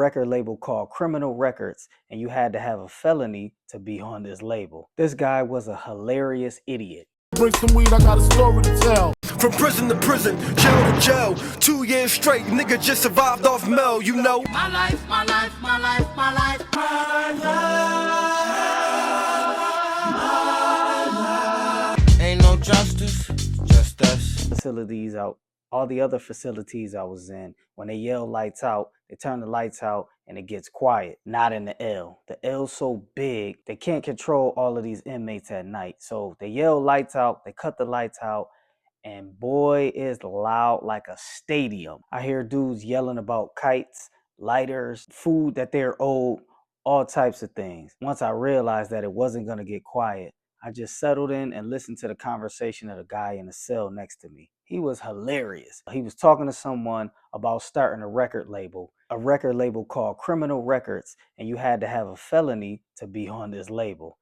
record label called Criminal Records, and you had to have a felony to be on this label. This guy was a hilarious idiot. Bring some weed, I got a story to tell. From prison to prison, jail to jail, 2 years straight, nigga just survived off Mel, you know. My life, my life, my life, my life, my life. Ain't no justice, just us. Facilities out, all the other facilities I was in, when they yell lights out, they turn the lights out and it gets quiet. Not in the L. The L's so big, they can't control all of these inmates at night. So they yell lights out, they cut the lights out, and boy, is loud like a stadium. I hear dudes yelling about kites, lighters, food that they're owed, all types of things. Once I realized that it wasn't gonna get quiet, I just settled in and listened to the conversation of the guy in the cell next to me. He was hilarious. He was talking to someone about starting a record label called Criminal Records, and you had to have a felony to be on this label.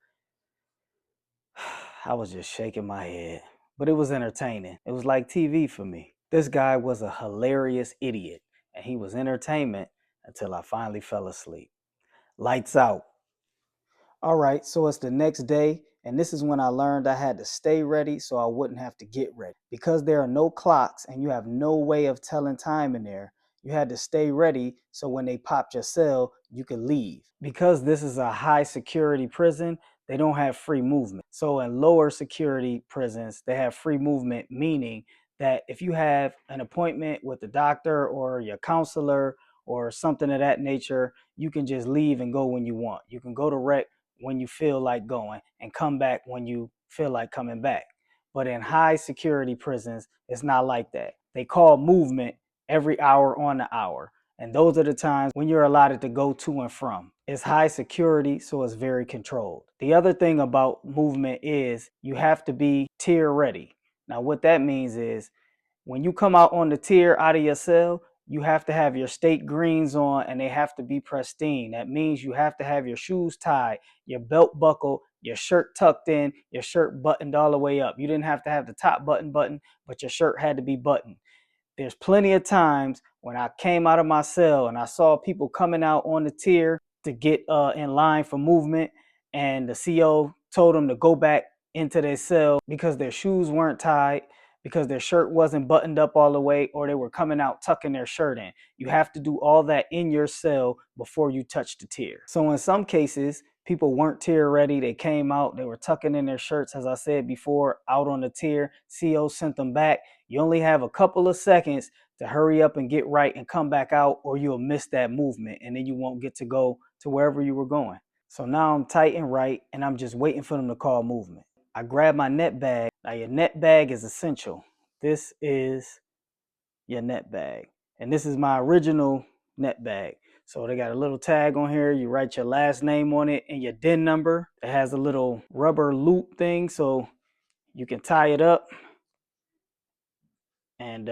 I was just shaking my head, but it was entertaining. It was like TV for me. This guy was a hilarious idiot, and he was entertainment until I finally fell asleep. Lights out. All right, so it's the next day, and this is when I learned I had to stay ready so I wouldn't have to get ready. Because there are no clocks and you have no way of telling time in there, you had to stay ready so when they popped your cell, you could leave. Because this is a high security prison, they don't have free movement. So in lower security prisons, they have free movement, meaning that if you have an appointment with the doctor or your counselor or something of that nature, you can just leave and go when you want. You can go to rec when you feel like going and come back when you feel like coming back. But in high security prisons, it's not like that. They call movement every hour on the hour. And those are the times when you're allotted to go to and from. It's high security, so it's very controlled. The other thing about movement is you have to be tier ready. Now, what that means is when you come out on the tier out of your cell, you have to have your state greens on and they have to be pristine. That means you have to have your shoes tied, your belt buckled, your shirt tucked in, your shirt buttoned all the way up. You didn't have to have the top button, but your shirt had to be buttoned. There's plenty of times when I came out of my cell and I saw people coming out on the tier to get in line for movement, and the CO told them to go back into their cell because their shoes weren't tied, because their shirt wasn't buttoned up all the way, or they were coming out tucking their shirt in. You have to do all that in your cell before you touch the tier. So in some cases, people weren't tier ready. They came out, they were tucking in their shirts, as I said before, out on the tier. CO sent them back. You only have a couple of seconds to hurry up and get right and come back out, or you'll miss that movement and then you won't get to go to wherever you were going. So now I'm tight and right, and I'm just waiting for them to call movement. I grab my net bag. Now your net bag is essential. This is your net bag. And this is my original net bag. So they got a little tag on here. You write your last name on it and your DIN number. It has a little rubber loop thing so you can tie it up and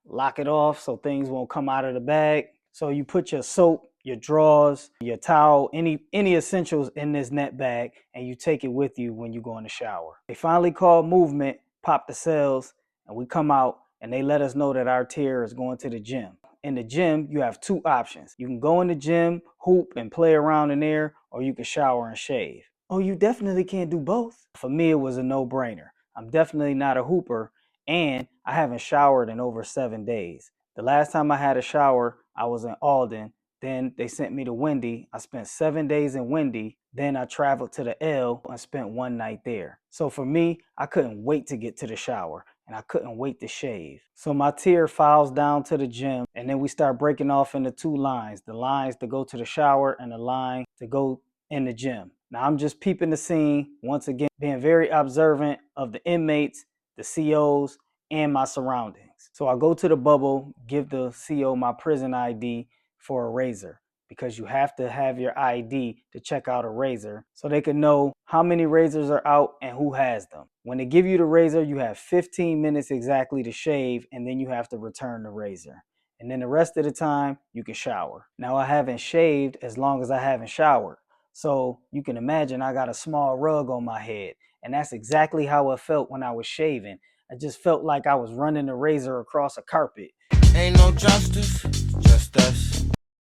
lock it off so things won't come out of the bag. So you put your soap, your drawers, your towel, any essentials in this net bag, and you take it with you when you go in the shower. They finally called movement, pop the cells, and we come out and they let us know that our tier is going to the gym. In the gym, you have two options. You can go in the gym, hoop, and play around in there, or you can shower and shave. Oh, you definitely can't do both. For me, it was a no-brainer. I'm definitely not a hooper, and I haven't showered in over 7 days. The last time I had a shower, I was in Alden. Then they sent me to Wendy. I spent 7 days in Wendy. Then I traveled to the L and spent one night there. So for me, I couldn't wait to get to the shower and I couldn't wait to shave. So my tier files down to the gym, and then we start breaking off into two lines. The lines to go to the shower and the line to go in the gym. Now I'm just peeping the scene, once again, being very observant of the inmates, the COs, and my surroundings. So I go to the bubble, give the CO my prison ID for a razor, because you have to have your ID to check out a razor so they can know how many razors are out and who has them. When they give you the razor, you have 15 minutes exactly to shave, and then you have to return the razor. And then the rest of the time, you can shower. Now, I haven't shaved as long as I haven't showered. So you can imagine I got a small rug on my head. And that's exactly how it felt when I was shaving. I just felt like I was running the razor across a carpet. Ain't no justice, just us.